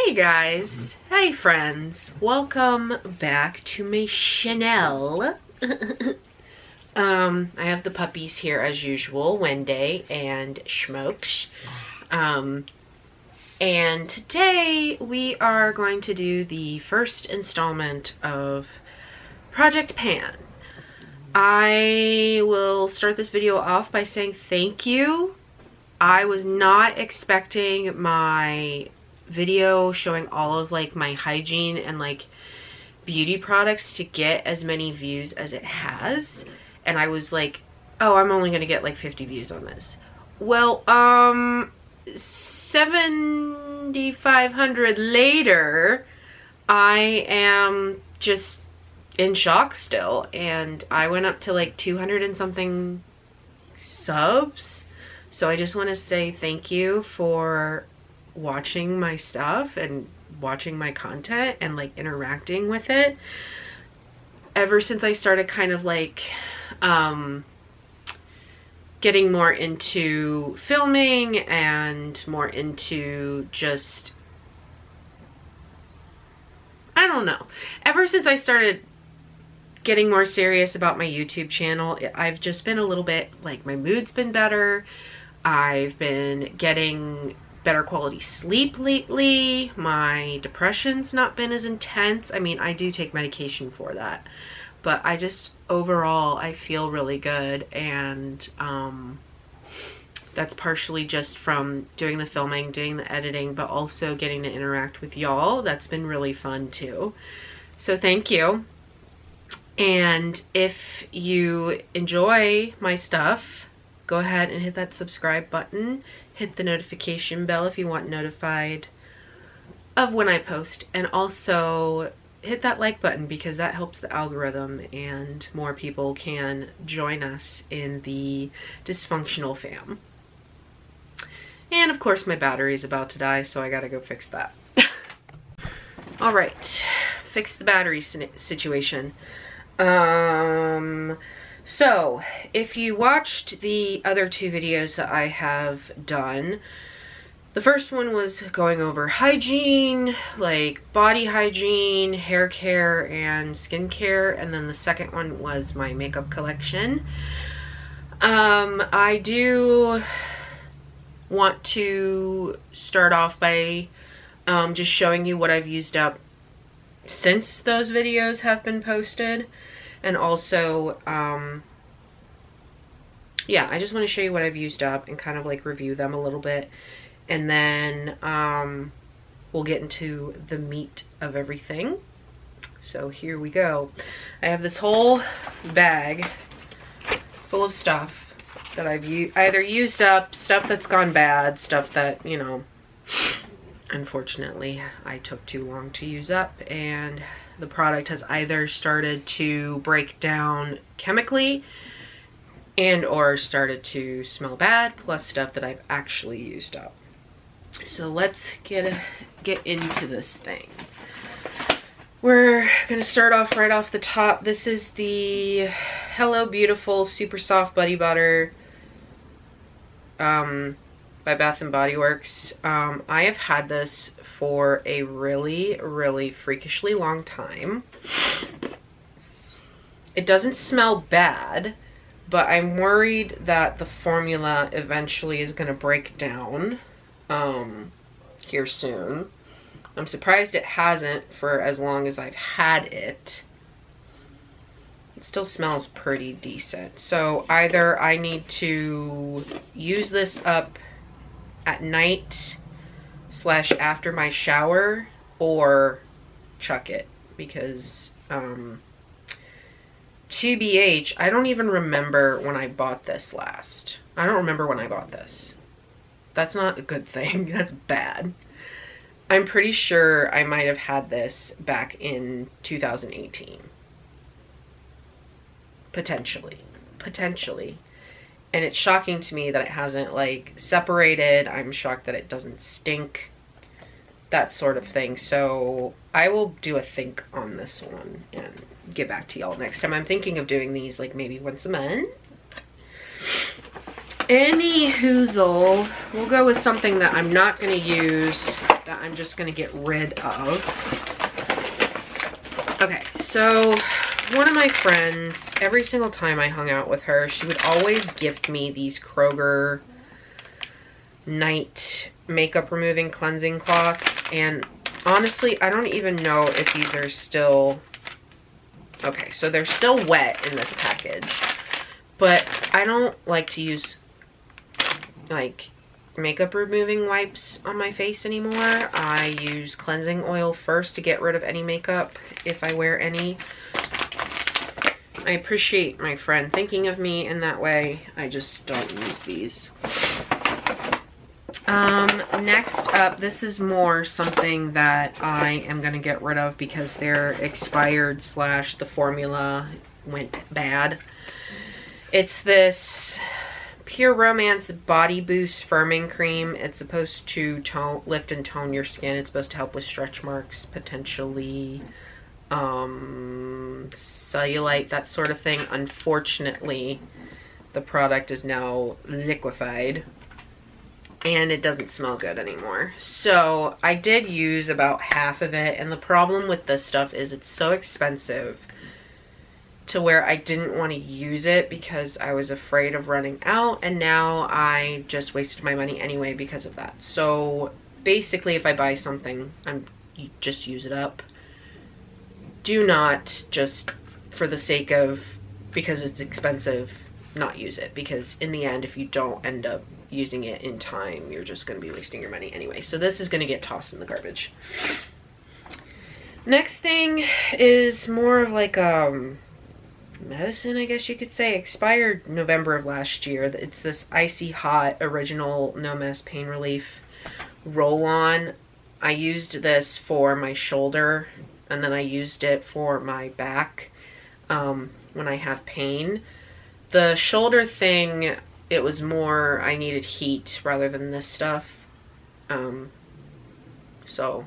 Hey guys, hey friends, welcome back to my channel. I have the puppies here as usual, Wendy and Schmokes. And today we are going to do the first installment of Project Pan. I will start this video off by saying thank you. I was not expecting my video showing all of like my hygiene and like beauty products to get as many views as it has, and I was like, oh, I'm only gonna get like 50 views on this. Well, 7,500 later, I am just in shock still, and I went up to like 200 and something subs. So I just want to say thank you for watching my stuff and watching my content and like interacting with it. Ever since I started kind of like getting more into filming and more into just, I don't know, ever since I started getting more serious about my YouTube channel, I've just been a little bit like, my mood's been better. I've been getting better quality sleep lately. My depression's not been as intense. I mean, I do take medication for that, but I just overall I feel really good, and that's partially just from doing the filming, doing the editing, but also getting to interact with y'all. That's been really fun too. So thank you. And if you enjoy my stuff, go ahead and hit that subscribe button. Hit the notification bell if you want notified of when I post, and also hit that like button because that helps the algorithm and more people can join us in the dysfunctional fam. And of course my battery is about to die, so I gotta go fix that. All right, fix the battery situation. So, if you watched the other two videos that I have done, the first one was going over hygiene, like body hygiene, hair care, and skin care, and then the second one was my makeup collection. I do want to start off by just showing you what I've used up since those videos have been posted. And also, yeah, I just want to show you what I've used up and kind of like review them a little bit. And then we'll get into the meat of everything. So here we go. I have this whole bag full of stuff that I've either used up, stuff that's gone bad, stuff that, you know, unfortunately I took too long to use up, and the product has either started to break down chemically and or started to smell bad, plus stuff that I've actually used up. So let's get into this thing. We're gonna start off right off the top. This is the Hello Beautiful Super Soft Body Butter by Bath & Body Works. I have had this for a really freakishly long time. It doesn't smell bad, but I'm worried that the formula eventually is going to break down here soon. I'm surprised it hasn't for as long as I've had it. It still smells pretty decent. So either I need to use this up at night / after my shower, or chuck it, because TBH, I don't even remember when I bought this last. I don't remember when I bought this. That's not a good thing. That's bad. I'm pretty sure I might have had this back in 2018. Potentially. And it's shocking to me that it hasn't like separated. I'm shocked that it doesn't stink. That sort of thing. So I will do a think on this one and get back to y'all next time. I'm thinking of doing these like maybe once a month. Any hoozle, we'll go with something that I'm not going to use, that I'm just going to get rid of. Okay, so one of my friends, every single time I hung out with her, she would always gift me these Kroger night makeup removing cleansing cloths, and honestly, I don't even know if these are still... Okay, so they're still wet in this package, but I don't like to use like makeup removing wipes on my face anymore. I use cleansing oil first to get rid of any makeup if I wear any. I appreciate my friend thinking of me in that way. I just don't use these. Next up, this is more something that I am going to get rid of because they're expired / the formula went bad. It's this Pure Romance Body Boost Firming Cream. It's supposed to lift and tone your skin. It's supposed to help with stretch marks, potentially cellulite, that sort of thing. Unfortunately, the product is now liquefied and it doesn't smell good anymore. So I did use about half of it, and the problem with this stuff is it's so expensive to where I didn't want to use it because I was afraid of running out, and now I just wasted my money anyway because of that. So basically, if I buy something, you just use it up. Do not just for the sake of, because it's expensive, not use it, because in the end, if you don't end up using it in time, you're just going to be wasting your money anyway. So this is going to get tossed in the garbage. Next thing is more of like medicine, I guess you could say. Expired November of last year. It's this Icy Hot Original No Mess Pain Relief roll-on. I used this for my shoulder, and then I used it for my back when I have pain. The shoulder thing, it was more I needed heat rather than this stuff. So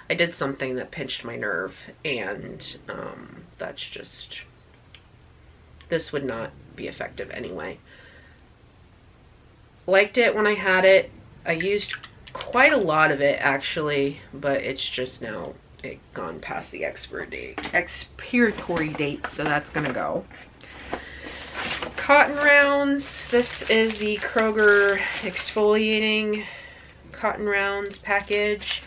I did something that pinched my nerve, and that's just... This would not be effective anyway. Liked it when I had it. I used quite a lot of it actually, but it's just now gone past the expiratory date, so that's gonna go. Cotton rounds. This is the Kroger exfoliating cotton rounds package.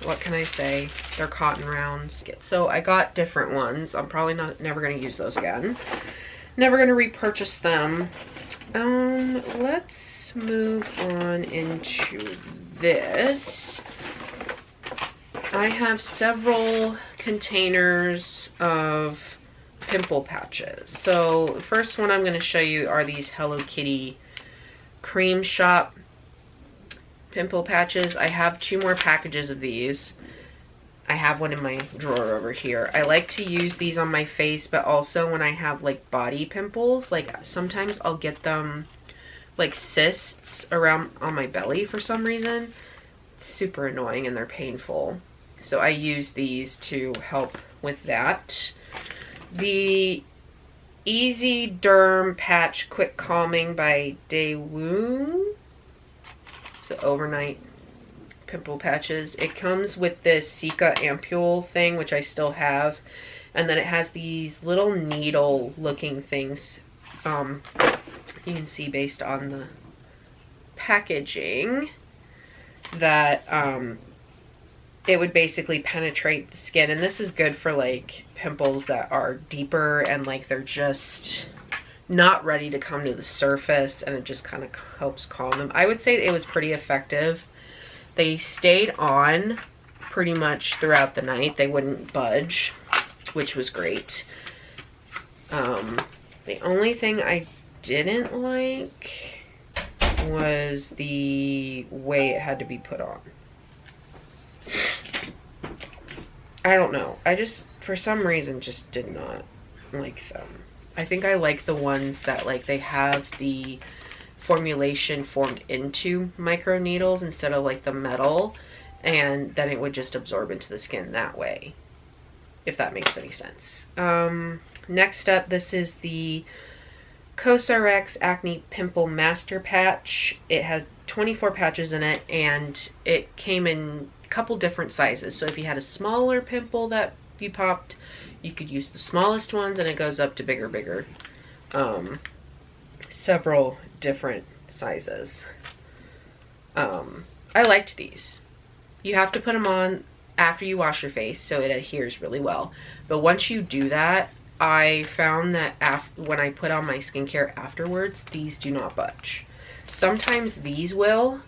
What can I say? They're cotton rounds. So I got different ones. I'm probably never going to use those again. Never going to repurchase them. Let's move on into this. I have several containers of pimple patches. So the first one I'm going to show you are these Hello Kitty Cream Shop pimple patches. I have 2 more packages of these. I have one in my drawer over here. I like to use these on my face, but also when I have like body pimples, like sometimes I'll get them like cysts around on my belly for some reason. It's super annoying and they're painful. So I use these to help with that. The Easy Derm Patch Quick Calming by Daewoo. So overnight pimple patches. It comes with this Sika ampule thing, which I still have, and then it has these little needle looking things. You can see based on the packaging that it would basically penetrate the skin, and this is good for like pimples that are deeper and like they're just not ready to come to the surface, and it just kind of helps calm them. I would say it was pretty effective. They stayed on pretty much throughout the night. They wouldn't budge, which was great. The only thing I didn't like was the way it had to be put on. I don't know. I just, for some reason, just did not like them. I think I like the ones that like they have the formulation formed into micro needles instead of like the metal, and then it would just absorb into the skin that way, if that makes any sense. Next up, this is the CosRx Acne Pimple Master Patch. It had 24 patches in it, and it came in a couple different sizes. So if you had a smaller pimple that you popped, you could use the smallest ones, and it goes up to bigger. Several different sizes. I liked these. You have to put them on after you wash your face so it adheres really well. But once you do that, I found that when I put on my skincare afterwards, these do not budge. Sometimes these will,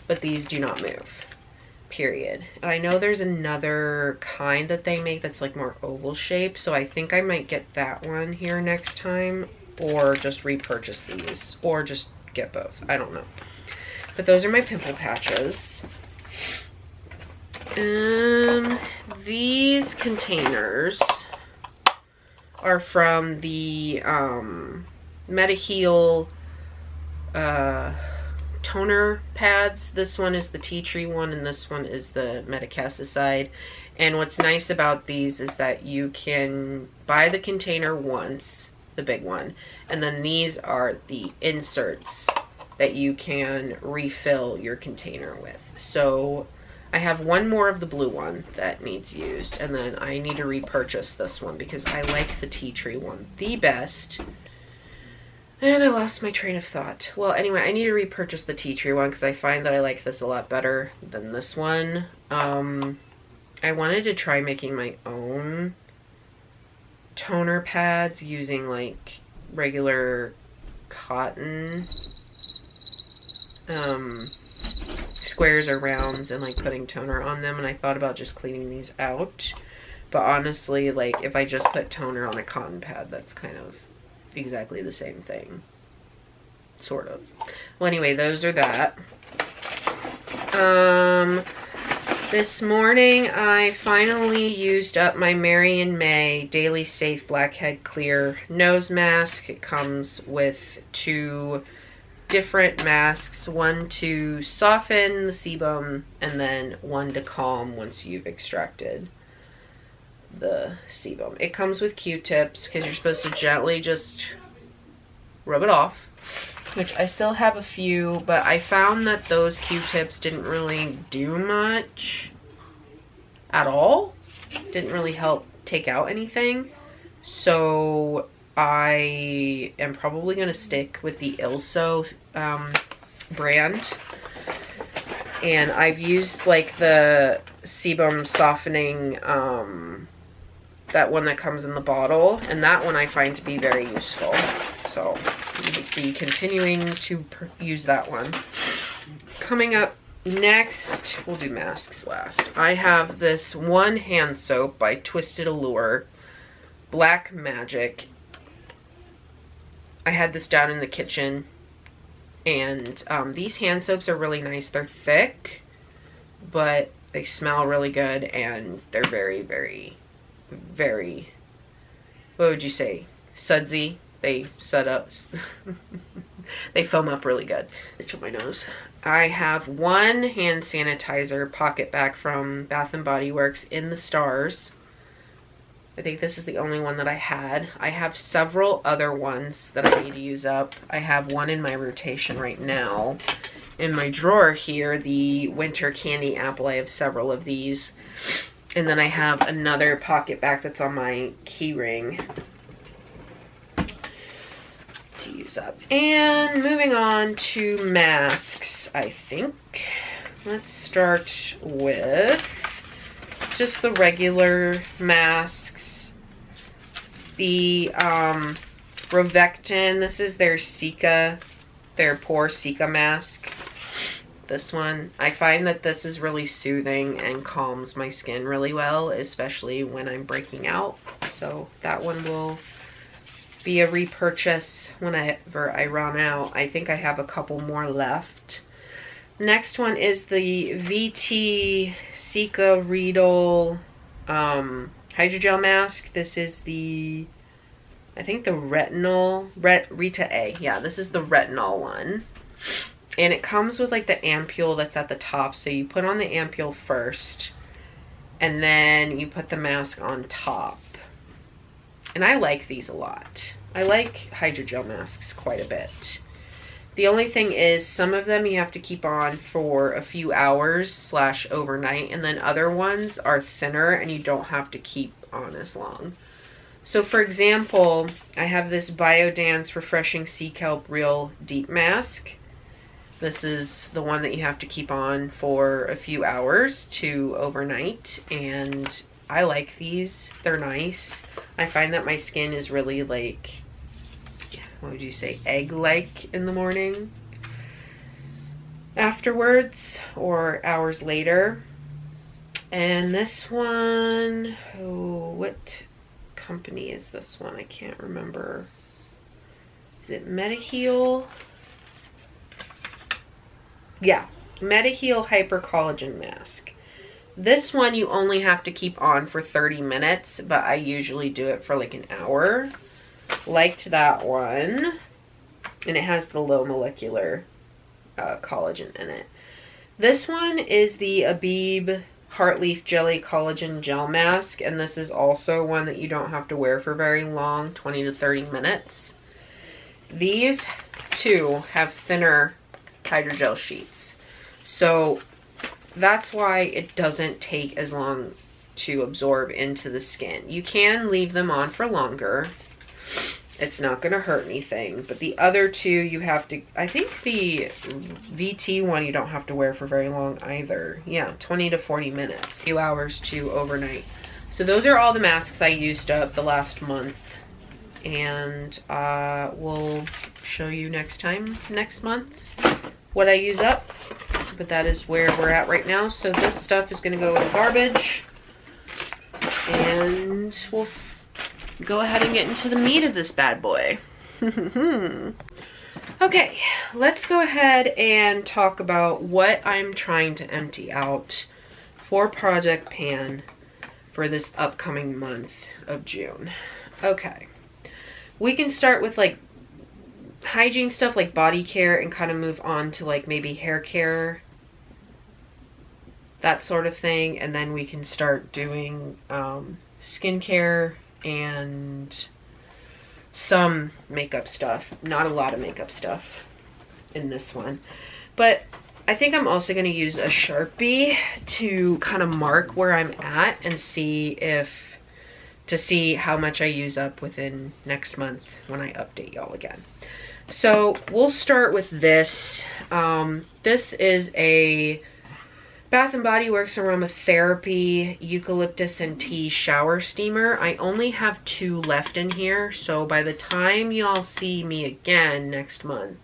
but these do not move. Period. And I know there's another kind that they make that's like more oval shape, so I think I might get that one here next time, or just repurchase these, or just get both. I don't know. But those are my pimple patches. These containers are from the MetaHeal toner pads. This one is the tea tree one, and this one is the Metacasticide. And what's nice about these is that you can buy the container once, the big one, and then these are the inserts that you can refill your container with. So I have one more of the blue one that needs used, and then I need to repurchase this one because I like the tea tree one the best. And I lost my train of thought. Well, anyway, I need to repurchase the tea tree one because I find that I like this a lot better than this one. I wanted to try making my own toner pads using like regular cotton squares or rounds and like putting toner on them, and I thought about just cleaning these out. But honestly, like if I just put toner on a cotton pad, that's kind of exactly the same thing, sort of. Well, anyway, those are that. This morning I finally used up my Mary and May Daily Safe Blackhead Clear nose mask. It comes with 2 different masks, one to soften the sebum and then one to calm once you've extracted the sebum. It comes with Q-tips because you're supposed to gently just rub it off, which I still have a few, but I found that those Q-tips didn't really do much at all. Didn't really help take out anything. So I am probably going to stick with the Ilso brand. And I've used like the sebum softening, that one that comes in the bottle, and that one I find to be very useful. So we'll be continuing to use that one. Coming up next, we'll do masks last. I have this one hand soap by Twisted Allure, Black Magic. I had this down in the kitchen, and these hand soaps are really nice. They're thick, but they smell really good, and they're very, very, very, what would you say, sudsy. They sud up, they foam up really good. Itch up my nose. I have one hand sanitizer pocket back from Bath & Body Works in the Stars. I think this is the only one that I had. I have several other ones that I need to use up. I have one in my rotation right now. In my drawer here, the Winter Candy Apple, I have several of these. And then I have another pocket back that's on my key ring to use up. And moving on to masks, I think. Let's start with just the regular masks. The Rovectin, this is their Cica, their Pore Cica mask. This one, I find that this is really soothing and calms my skin really well, especially when I'm breaking out. So that one will be a repurchase whenever I run out. I think I have a couple more left. Next one is the VT Cica Riedel hydrogel mask. This is the, I think the retinol, Rita A. Yeah, this is the retinol one. And it comes with like the ampule that's at the top. So you put on the ampule first, and then you put the mask on top. And I like these a lot. I like hydrogel masks quite a bit. The only thing is some of them you have to keep on for a few hours / overnight, and then other ones are thinner and you don't have to keep on as long. So for example, I have this Biodance Refreshing Sea Kelp Real Deep Mask. This is the one that you have to keep on for a few hours to overnight, and I like these. They're nice. I find that my skin is really like, what would you say, egg-like in the morning afterwards or hours later. And this one, oh, what company is this one? I can't remember. Is it MetaHeal? Yeah, MetaHeal Hyper Collagen Mask. This one you only have to keep on for 30 minutes, but I usually do it for like an hour. Liked that one. And it has the low molecular collagen in it. This one is the Abib Heartleaf Jelly Collagen Gel Mask, and this is also one that you don't have to wear for very long, 20 to 30 minutes. These two have thinner hydrogel sheets, so that's why it doesn't take as long to absorb into the skin. You can leave them on for longer. It's not going to hurt anything, but the other two you have to, I think the VT one you don't have to wear for very long either. Yeah, 20 to 40 minutes, 2 hours to overnight. So those are all the masks I used up the last month, and we'll show you next month, what I use up. But that is where we're at right now. So this stuff is going to go in the garbage, and we'll go ahead and get into the meat of this bad boy. Okay, let's go ahead and talk about what I'm trying to empty out for Project Pan for this upcoming month of June. Okay, we can start with like hygiene stuff like body care and kind of move on to like maybe hair care, that sort of thing, and then we can start doing skincare and some makeup stuff. Not a lot of makeup stuff in this one, but I think I'm also going to use a Sharpie to kind of mark where I'm at and see how much I use up within next month when I update y'all again. So we'll start with this. This is a Bath & Body Works Aromatherapy Eucalyptus and Tea Shower Steamer. I only have 2 left in here, so by the time y'all see me again next month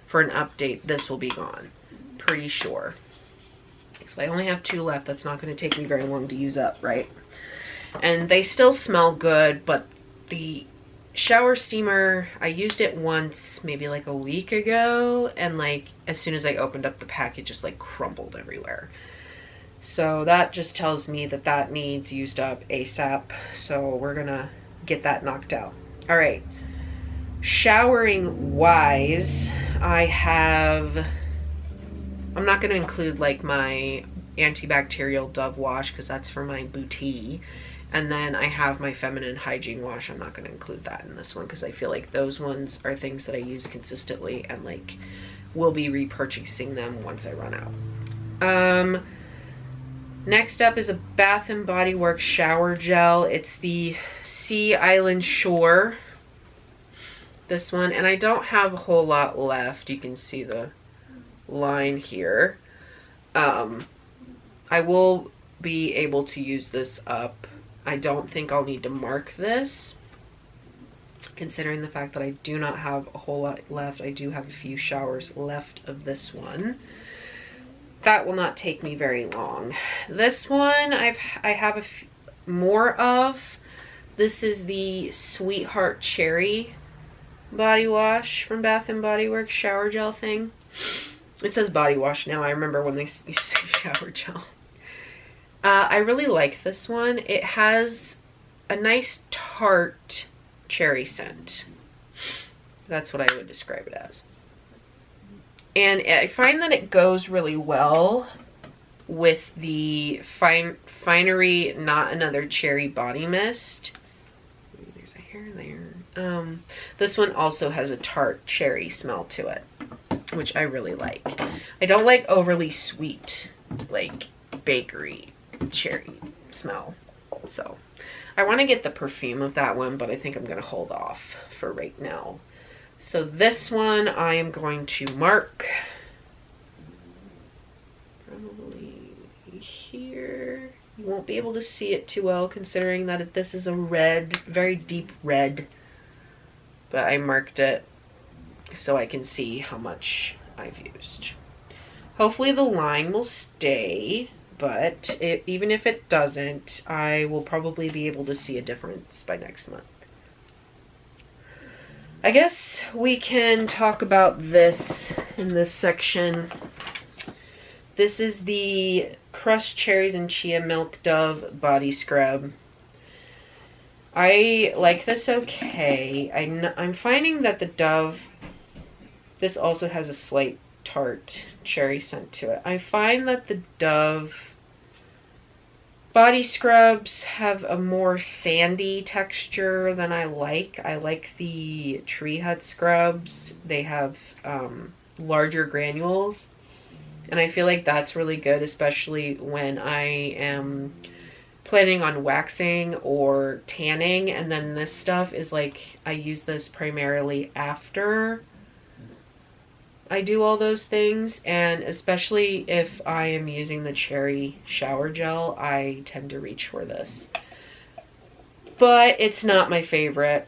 for an update, this will be gone. Pretty sure. So I only have 2 left. That's not going to take me very long to use up, right? And they still smell good, but the shower steamer, I used it once maybe like a week ago, and like as soon as I opened up the pack it just like crumbled everywhere. So that just tells me that that needs used up ASAP, so we're gonna get that knocked out. All right, showering wise, I'm not gonna include like my antibacterial Dove wash because that's for my booty. And then I have my feminine hygiene wash. I'm not going to include that in this one because I feel like those ones are things that I use consistently and like will be repurchasing them once I run out. Next up is a Bath & Body Works shower gel. It's the Sea Island Shore. This one. And I don't have a whole lot left. You can see the line here. I will be able to use this up. I don't think I'll need to mark this, considering the fact that I do not have a whole lot left. I do have a few showers left of this one. That will not take me very long. This one I have more of. This is the Sweetheart Cherry body wash from Bath & Body Works shower gel thing. It says body wash now. I remember when they used to say shower gel. I really like this one. It has a nice tart cherry scent. That's what I would describe it as. And I find that it goes really well with the Finery Not Another Cherry Body Mist. There's a hair there. This one also has a tart cherry smell to it, which I really like. I don't like overly sweet, like bakery cherry smell. So I want to get the perfume of that one, but I think I'm going to hold off for right now. So this one I am going to mark probably here. You won't be able to see it too well considering that this is a red, very deep red. But I marked it so I can see how much I've used. Hopefully the line will stay, but even if it doesn't, I will probably be able to see a difference by next month. I guess we can talk about this in this section. This is the Crushed Cherries and Chia Milk Dove Body Scrub. I like this okay. I'm finding that the Dove, this also has a slight tart cherry scent to it. I find that the Dove body scrubs have a more sandy texture than I like. I like the Tree Hut scrubs. They have larger granules. And I feel like that's really good, especially when I am planning on waxing or tanning. And then this stuff is like, I use this primarily after I do all those things. And especially if I am using the cherry shower gel, I tend to reach for this. But it's not my favorite.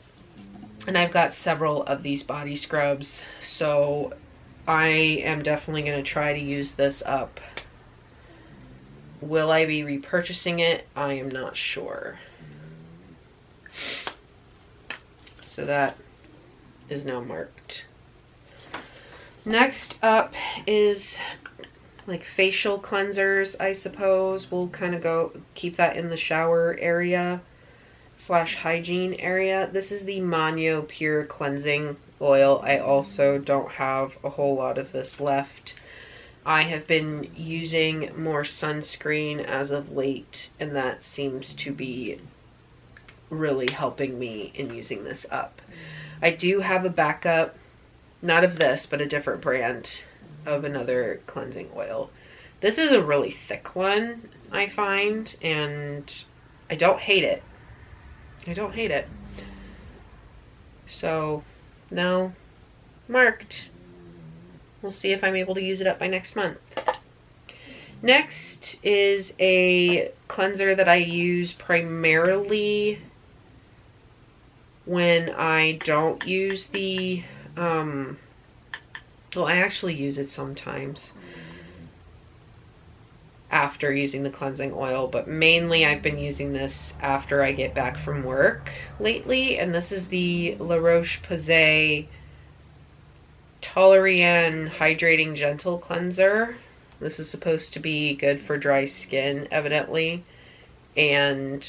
And I've got several of these body scrubs, so I am definitely going to try to use this up. Will I be repurchasing it? I am not sure. So that is now marked. Next up is like facial cleansers, I suppose. We'll kind of keep that in the shower area / hygiene area. This is the Manyo Pure Cleansing Oil. I also don't have a whole lot of this left. I have been using more sunscreen as of late, and that seems to be really helping me in using this up. I do have a backup, not of this, but a different brand of another cleansing oil. This is a really thick one, I find, and I don't hate it. I don't hate it. So, no, marked. We'll see if I'm able to use it up by next month. Next is a cleanser that I use primarily when I don't use the, well, I actually use it sometimes after using the cleansing oil, but mainly I've been using this after I get back from work lately, and this is the La Roche-Posay Toleriane Hydrating Gentle Cleanser. This is supposed to be good for dry skin, evidently, and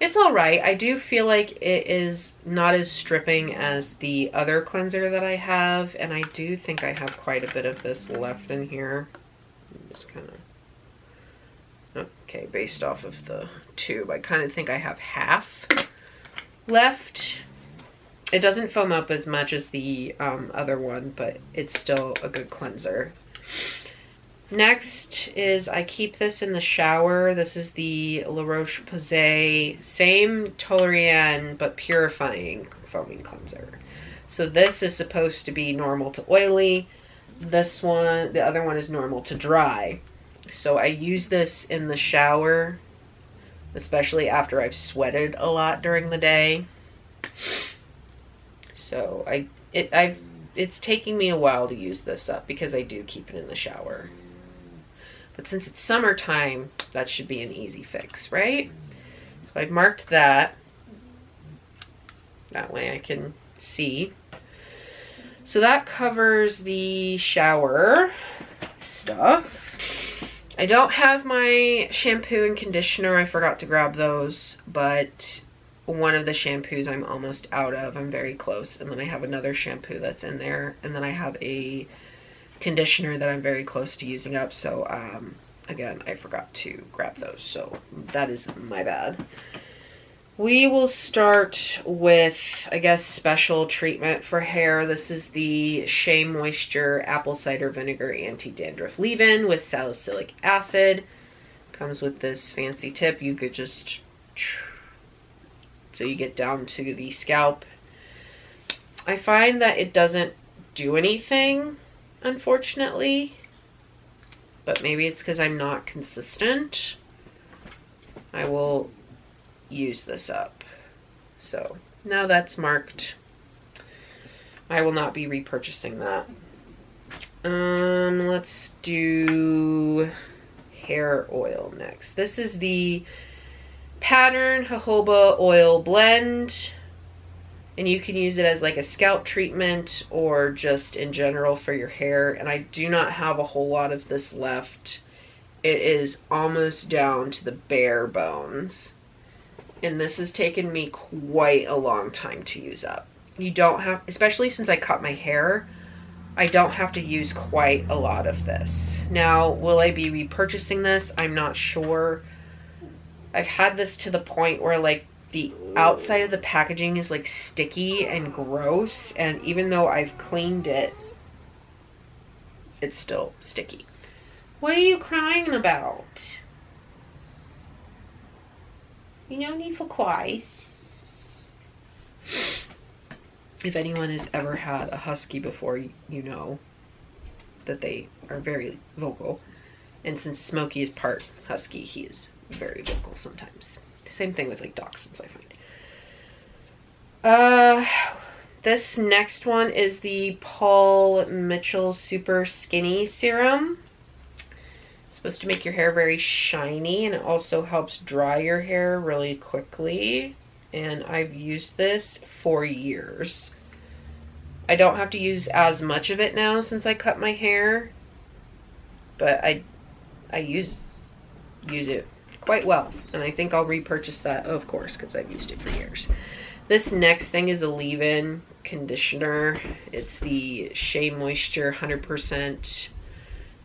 it's alright. I do feel like it is not as stripping as the other cleanser that I have, and I do think I have quite a bit of this left in here. Just kind of, okay, based off of the tube, I kind of think I have half left. It doesn't foam up as much as the other one, but it's still a good cleanser. Next is, I keep this in the shower. This is the La Roche-Posay, same Toleriane, but purifying foaming cleanser. So this is supposed to be normal to oily. This one, the other one, is normal to dry. So I use this in the shower, especially after I've sweated a lot during the day. So it's taking me a while to use this up because I do keep it in the shower. But since it's summertime, that should be an easy fix, right? So I've marked that. That way I can see. So that covers the shower stuff. I don't have my shampoo and conditioner. I forgot to grab those, but one of the shampoos I'm almost out of. I'm very close. And then I have another shampoo that's in there. And then I have a conditioner that I'm very close to using up. So, again, I forgot to grab those. So that is my bad. We will start with, I guess, special treatment for hair. This is the Shea Moisture Apple Cider Vinegar Anti-Dandruff Leave-In with salicylic acid. Comes with this fancy tip. You could just, so you get down to the scalp. I find that it doesn't do anything, unfortunately, but maybe it's because I'm not consistent. I will use this up. So now that's marked. I will not be repurchasing that. Let's do hair oil next. This is the Pattern Jojoba Oil Blend, and you can use it as like a scalp treatment or just in general for your hair. And I do not have a whole lot of this left. It is almost down to the bare bones. And this has taken me quite a long time to use up. You don't have, especially since I cut my hair, I don't have to use quite a lot of this. Now, will I be repurchasing this? I'm not sure. I've had this to the point where like the outside of the packaging is like sticky and gross. And even though I've cleaned it, it's still sticky. What are you crying about? You no need for quies. If anyone has ever had a husky before, you know that they are very vocal. And since Smokey is part husky, he is very vocal sometimes. Same thing with like dachshunds, I find. This next one is the Paul Mitchell Super Skinny Serum. Supposed to make your hair very shiny, and it also helps dry your hair really quickly. And I've used this for years. I don't have to use as much of it now since I cut my hair, but I use it quite well, and I think I'll repurchase that, of course, because I've used it for years. This next thing is a leave-in conditioner. It's the Shea Moisture 100%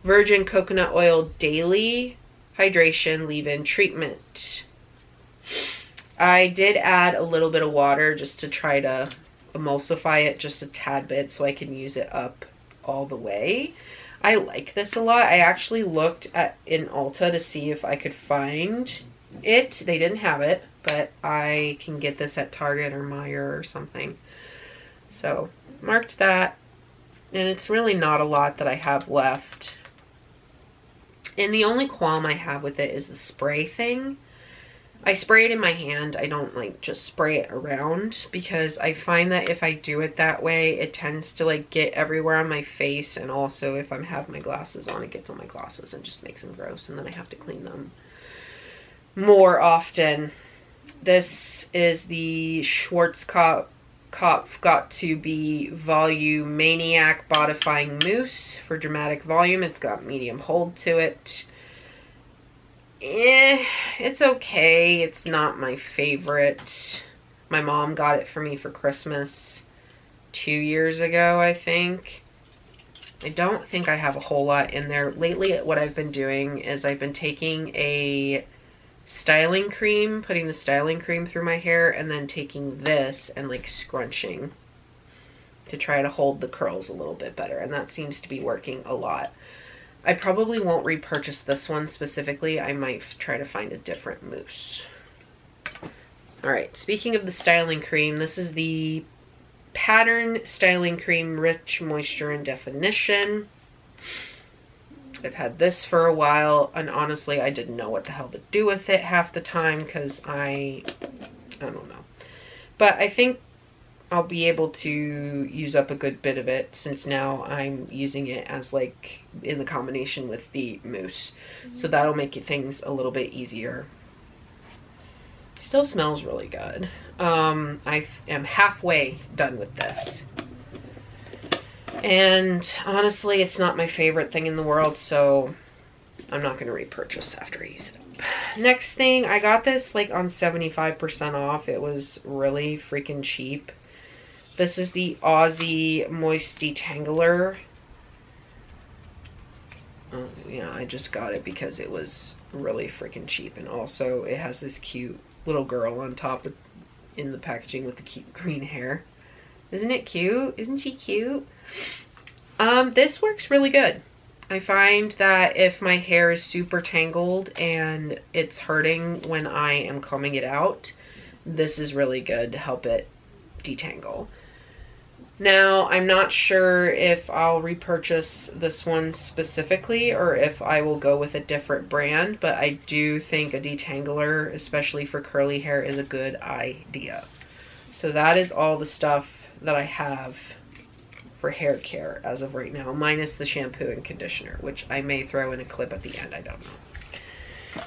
Virgin Coconut Oil Daily Hydration Leave-In Treatment. I did add a little bit of water just to try to emulsify it just a tad bit so I can use it up all the way. I like this a lot. I actually looked in Ulta to see if I could find it. They didn't have it, but I can get this at Target or Meijer or something. So marked that, and it's really not a lot that I have left. And the only qualm I have with it is the spray thing. I spray it in my hand. I don't like just spray it around, because I find that if I do it that way, it tends to like get everywhere on my face. And also if I have my glasses on, it gets on my glasses and just makes them gross. And then I have to clean them more often. This is the Schwarzkopf Got to Be Volume Maniac Bodifying Mousse for dramatic volume. It's got medium hold to it. It's okay. It's not my favorite. My mom got it for me for Christmas 2 years ago, I think. I don't think I have a whole lot in there. Lately, what I've been doing is I've been taking a styling cream, putting the styling cream through my hair, and then taking this and like scrunching to try to hold the curls a little bit better. And that seems to be working a lot. I probably won't repurchase this one specifically. I might try to find a different mousse. Alright, speaking of the styling cream, this is the Pattern Styling Cream Rich Moisture and Definition. I've had this for a while, and honestly, I didn't know what the hell to do with it half the time, because I don't know. But I think I'll be able to use up a good bit of it, since now I'm using it as like in the combination with the mousse. So that'll make things a little bit easier. Still smells really good. I am halfway done with this. And honestly, it's not my favorite thing in the world, so I'm not going to repurchase after I use it up. Next thing, I got this like on 75% off. It was really freaking cheap. This is the Aussie Moist Detangler. Yeah, I just got it because it was really freaking cheap. And also, it has this cute little girl on top in the packaging with the cute green hair. Isn't it cute? Isn't she cute? This works really good. I find that if my hair is super tangled and it's hurting when I am combing it out, this is really good to help it detangle. Now, I'm not sure if I'll repurchase this one specifically or if I will go with a different brand, but I do think a detangler, especially for curly hair, is a good idea. So that is all the stuff that I have for hair care as of right now, minus the shampoo and conditioner, which I may throw in a clip at the end. I don't know.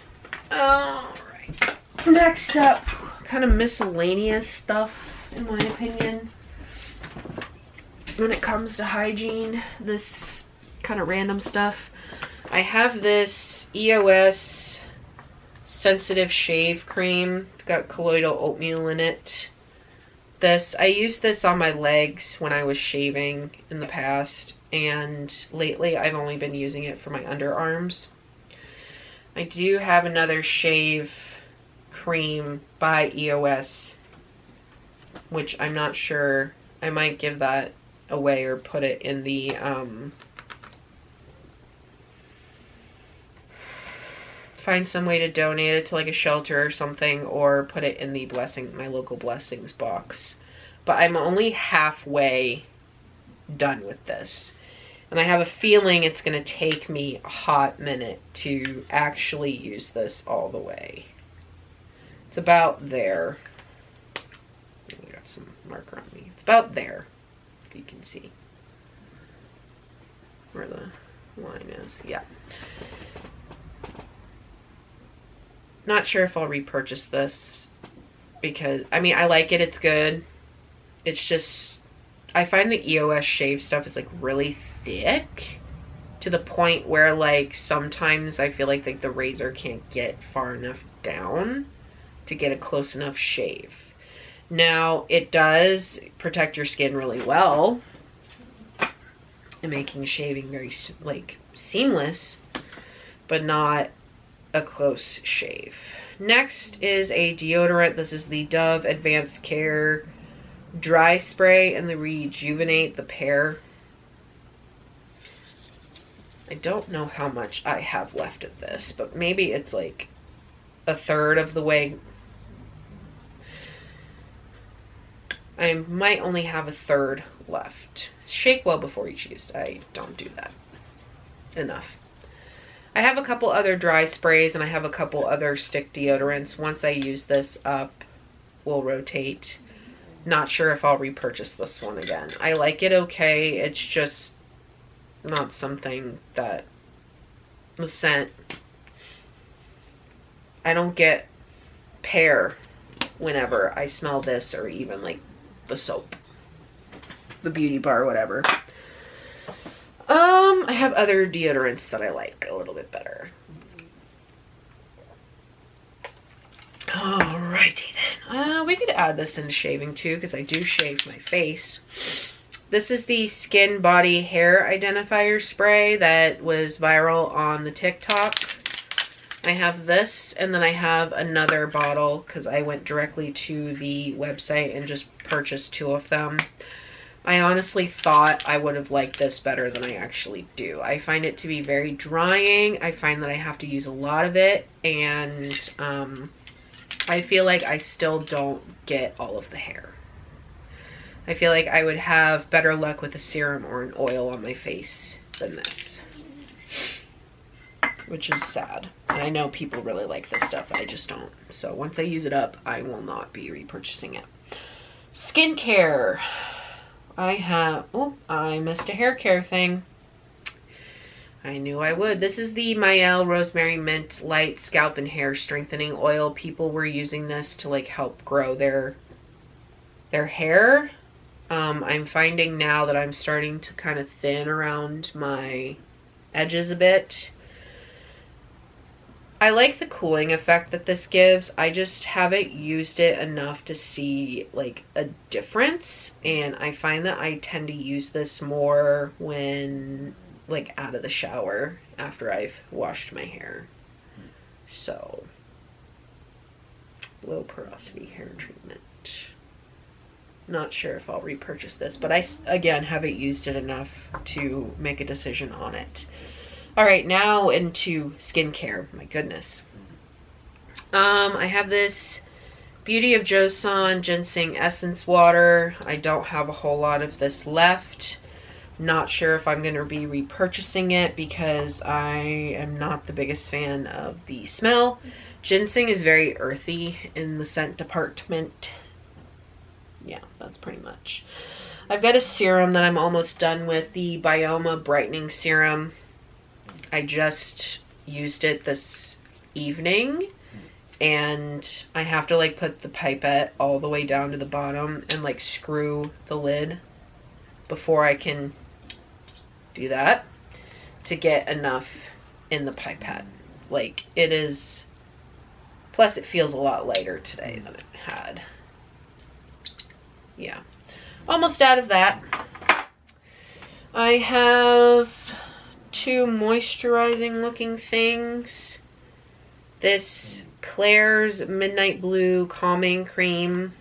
Alright. Next up, kind of miscellaneous stuff, in my opinion. When it comes to hygiene, this kind of random stuff. I have this EOS sensitive shave cream. It's got colloidal oatmeal in it. I used this on my legs when I was shaving in the past, and lately I've only been using it for my underarms. I do have another shave cream by EOS, which I'm not sure. I might give that away or put it in the find some way to donate it to like a shelter or something, or put it in the my local blessings box. But I'm only halfway done with this, and I have a feeling it's going to take me a hot minute to actually use this all the way. It's about there. I got some marker on me. It's about there, if you can see where the line is. Yeah. Not sure if I'll repurchase this because, I mean, I like it. It's good. It's just, I find the EOS shave stuff is like really thick to the point where like sometimes I feel like the razor can't get far enough down to get a close enough shave. Now, it does protect your skin really well and making shaving very like seamless, but not a close shave. Next is a deodorant. This is the Dove Advanced Care Dry Spray and the Rejuvenate the Pear. I don't know how much I have left of this, but maybe it's like a third of the way. I might only have a third left. Shake well before you choose. I don't do that enough. I have a couple other dry sprays and I have a couple other stick deodorants. Once I use this up, we'll rotate. Not sure if I'll repurchase this one again. I like it okay. It's just not something that the scent. I don't get pear whenever I smell this, or even like the soap, the beauty bar, whatever. I have other deodorants that I like a little bit better. Alrighty then. We could add this into shaving too, because I do shave my face. This is the Skin Body Hair Identifier Spray that was viral on the TikTok. I have this, and then I have another bottle because I went directly to the website and just purchased 2 of them. I honestly thought I would have liked this better than I actually do. I find it to be very drying. I find that I have to use a lot of it, and I feel like I still don't get all of the hair. I feel like I would have better luck with a serum or an oil on my face than this, which is sad. And I know people really like this stuff, I just don't. So once I use it up, I will not be repurchasing it. Skincare. I missed a hair care thing. I knew I would. This is the Mielle Rosemary Mint Light Scalp and Hair Strengthening Oil. People were using this to like help grow their hair. I'm finding now that I'm starting to kind of thin around my edges a bit. I like the cooling effect that this gives. I just haven't used it enough to see like a difference, and I find that I tend to use this more when like out of the shower after I've washed my hair. So Low porosity hair treatment. Not sure if I'll repurchase this, but I, again, haven't used it enough to make a decision on it. All right, now into skincare. My goodness. I have this Beauty of Joseon Ginseng Essence Water. I don't have a whole lot of this left. Not sure if I'm going to be repurchasing it because I am not the biggest fan of the smell. Ginseng is very earthy in the scent department. Yeah, that's pretty much. I've got a serum that I'm almost done with, the Bioma Brightening Serum. I just used it this evening, and I have to like put the pipette all the way down to the bottom and like screw the lid before I can do that to get enough in the pipette. Like, it is, plus it feels a lot lighter today than it had. Yeah, almost out of that. I have two moisturizing looking things. This Klairs Midnight Blue Calming Cream,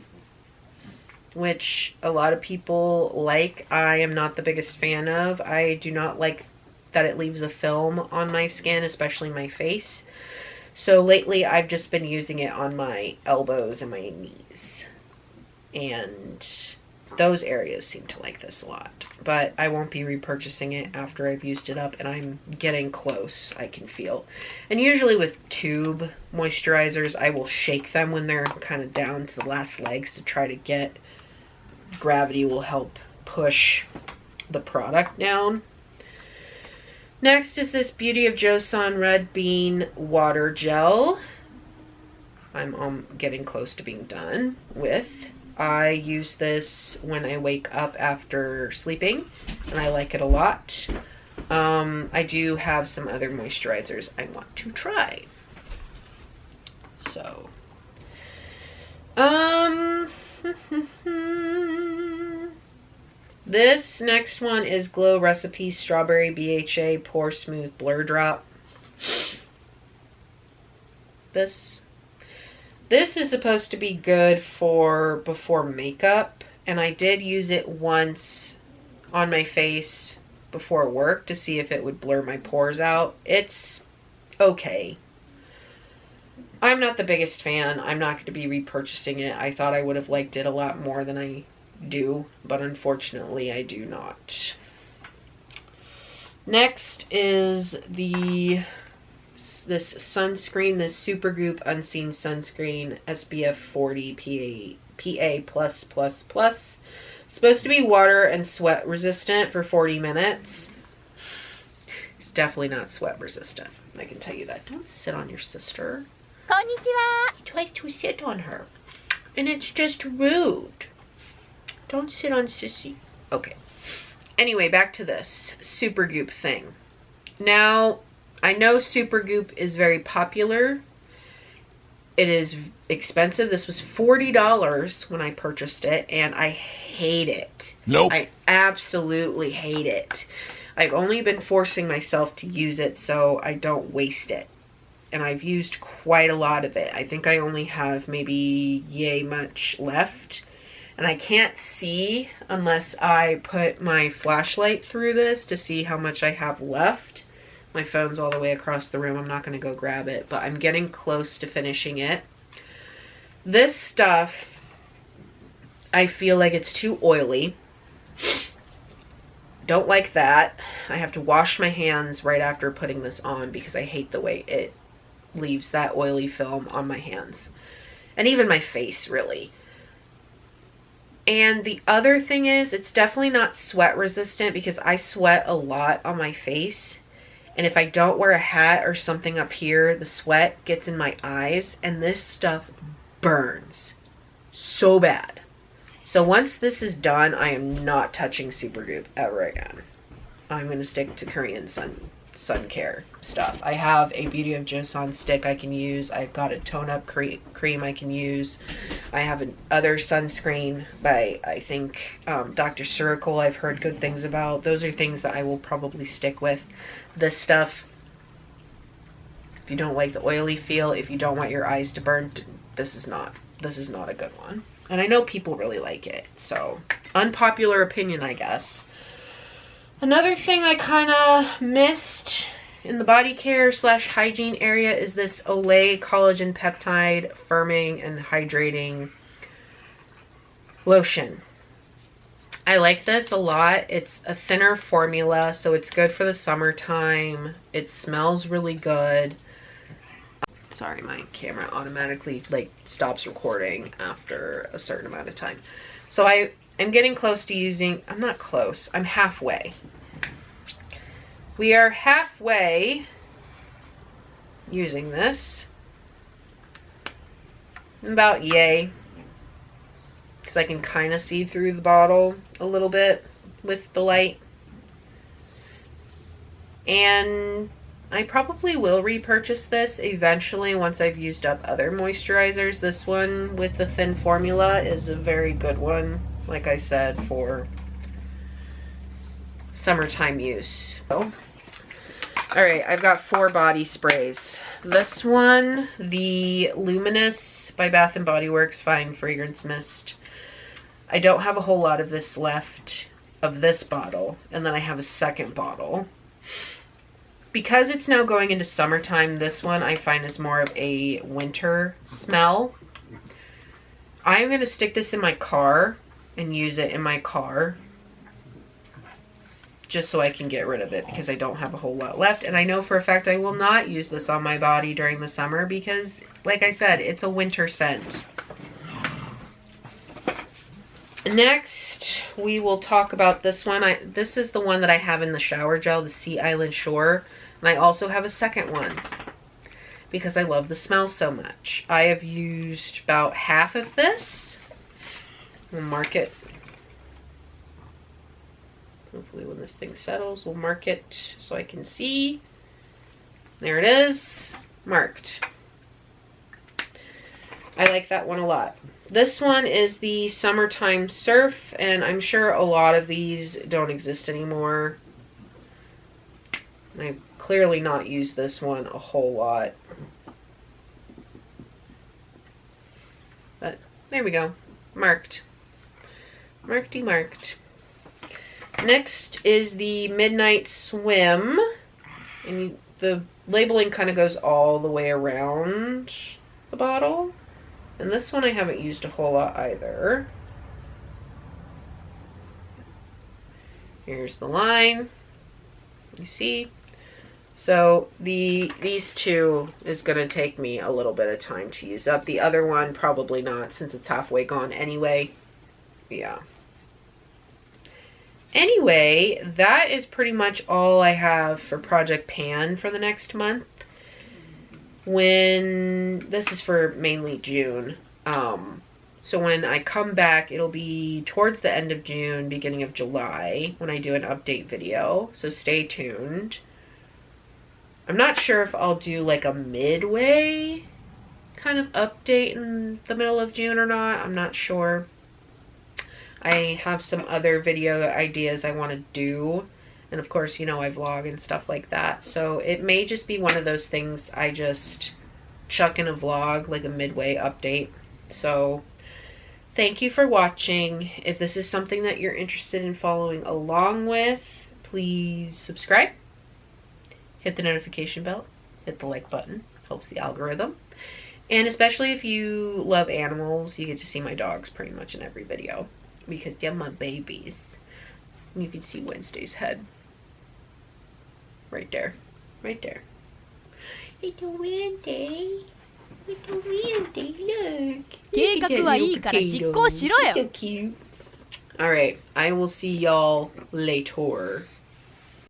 which a lot of people like. I am not the biggest fan of. I do not like that it leaves a film on my skin, especially my face. So lately I've just been using it on my elbows and my knees. And those areas seem to like this a lot. But I won't be repurchasing it after I've used it up, and I'm getting close, I can feel. And usually with tube moisturizers, I will shake them when they're kind of down to the last legs to try to get, gravity will help push the product down. Next is this Beauty of Joseon Red Bean Water Gel. I'm getting close to being done with. I use this when I wake up after sleeping, and I like it a lot. I do have some other moisturizers I want to try. So, this next one is Glow Recipe Strawberry BHA Pore Smooth Blur Drop. This is supposed to be good for before makeup, and I did use it once on my face before work to see if it would blur my pores out. It's okay. I'm not the biggest fan. I'm not going to be repurchasing it. I thought I would have liked it a lot more than I do, but unfortunately I do not. Next is this sunscreen, this Supergoop Unseen Sunscreen SPF 40 PA+++. Supposed to be water and sweat resistant for 40 minutes. It's definitely not sweat resistant. I can tell you that. Don't sit on your sister. Konnichiwa. He tries to sit on her. And it's just rude. Don't sit on sissy. Okay. Anyway, back to this Supergoop thing. Now, I know Supergoop is very popular. It is expensive. This was $40 when I purchased it, and I hate it. Nope. I absolutely hate it. I've only been forcing myself to use it so I don't waste it. And I've used quite a lot of it. I think I only have maybe yay much left. And I can't see unless I put my flashlight through this to see how much I have left. My phone's all the way across the room. I'm not going to go grab it, but I'm getting close to finishing it. This stuff, I feel like it's too oily. Don't like that. I have to wash my hands right after putting this on because I hate the way it leaves that oily film on my hands. And even my face, really. And the other thing is, it's definitely not sweat resistant because I sweat a lot on my face. And if I don't wear a hat or something up here, the sweat gets in my eyes, and this stuff burns so bad. So once this is done, I am not touching Supergoop ever again. I'm going to stick to Korean sun care stuff. I have a Beauty of Joseon stick I can use. I've got a tone-up cream I can use. I have another sunscreen by, I think, Dr. Circle I've heard good things about. Those are things that I will probably stick with. This stuff, if you don't like the oily feel, if you don't want your eyes to burn, this is not a good one. And I know people really like it, so unpopular opinion, I guess. Another thing I kind of missed in the body care / hygiene area is this Olay Collagen Peptide Firming and Hydrating Lotion. I like this a lot. It's a thinner formula, so it's good for the summertime. It smells really good. Sorry, my camera automatically like stops recording after a certain amount of time. So I'm getting close to using, I'm not close, I'm halfway. We are halfway using this. About yay. Because I can kind of see through the bottle a little bit with the light. And I probably will repurchase this eventually once I've used up other moisturizers. This one with the thin formula is a very good one, like I said, for summertime use. So, alright, I've got 4 body sprays. This one, the Luminous by Bath & Body Works Fine Fragrance Mist. I don't have a whole lot of this left of this bottle, and then I have a second bottle. Because it's now going into summertime, this one I find is more of a winter smell. I'm going to stick this in my car and use it in my car just so I can get rid of it because I don't have a whole lot left. And I know for a fact I will not use this on my body during the summer because, like I said, it's a winter scent. Next, we will talk about this one. This is the one that I have in the shower gel, the Sea Island Shore. And I also have a second one because I love the smell so much. I have used about half of this. We'll mark it. Hopefully when this thing settles, we'll mark it so I can see. There it is, marked. I like that one a lot. This one is the Summertime Surf, and I'm sure a lot of these don't exist anymore. I've clearly not used this one a whole lot. But there we go. Marked. Markedy marked. Next is the Midnight Swim. And the labeling kind of goes all the way around the bottle. And this one I haven't used a whole lot either. Here's the line. You see? So these two is going to take me a little bit of time to use up. The other one probably not since it's halfway gone anyway. Yeah. Anyway, that is pretty much all I have for Project Pan for the next month. This is for mainly June. So when I come back, it'll be towards the end of June, beginning of July, when I do an update video. So stay tuned. I'm not sure if I'll do like a midway kind of update in the middle of June or not. I'm not sure. I have some other video ideas I want to do. And of course, you know, I vlog and stuff like that. So it may just be one of those things I just chuck in a vlog, like a midway update. So thank you for watching. If this is something that you're interested in following along with, please subscribe. Hit the notification bell. Hit the like button. Helps the algorithm. And especially if you love animals, you get to see my dogs pretty much in every video. Because they're my babies. You can see Wednesday's head. Right there. Right there. Little Wednesday. Little Wednesday, look. 計画はいいから実行しろよ。So cute. Alright, I will see y'all later.